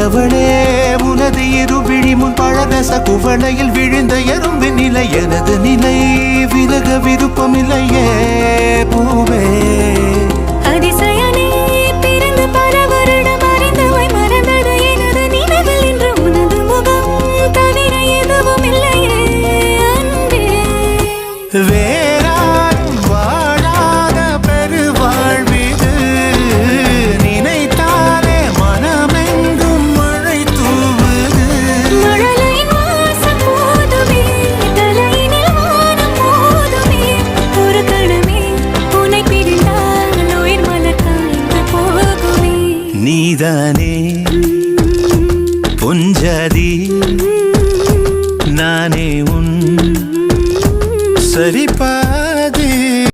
எவளே உனது இருவிழி முன் பழரச குவளையில் விழுந்த எறும்பின் நிலை எனது நிலை விலக விருப்பமில்லையே பூவே அதிசயனே பிறந்து பல வருடம் அறிந்தவை மறந்தது எனது நினைவில் இன்று உனது முகம் தவிர எதுவும் இல்லையே அன்பே வேறாரும் வாழாத பெருவாழ்விது நினைத்தாலே மனமெங்கும் மழை தூவுது மழலையின் வாசம் போதுமே தலையினில் வானம் போதுமே ஒரு கணமே உன்னை பிரிந்தால் உயிர் மலர் காய்ந்து போகுமே நீதானே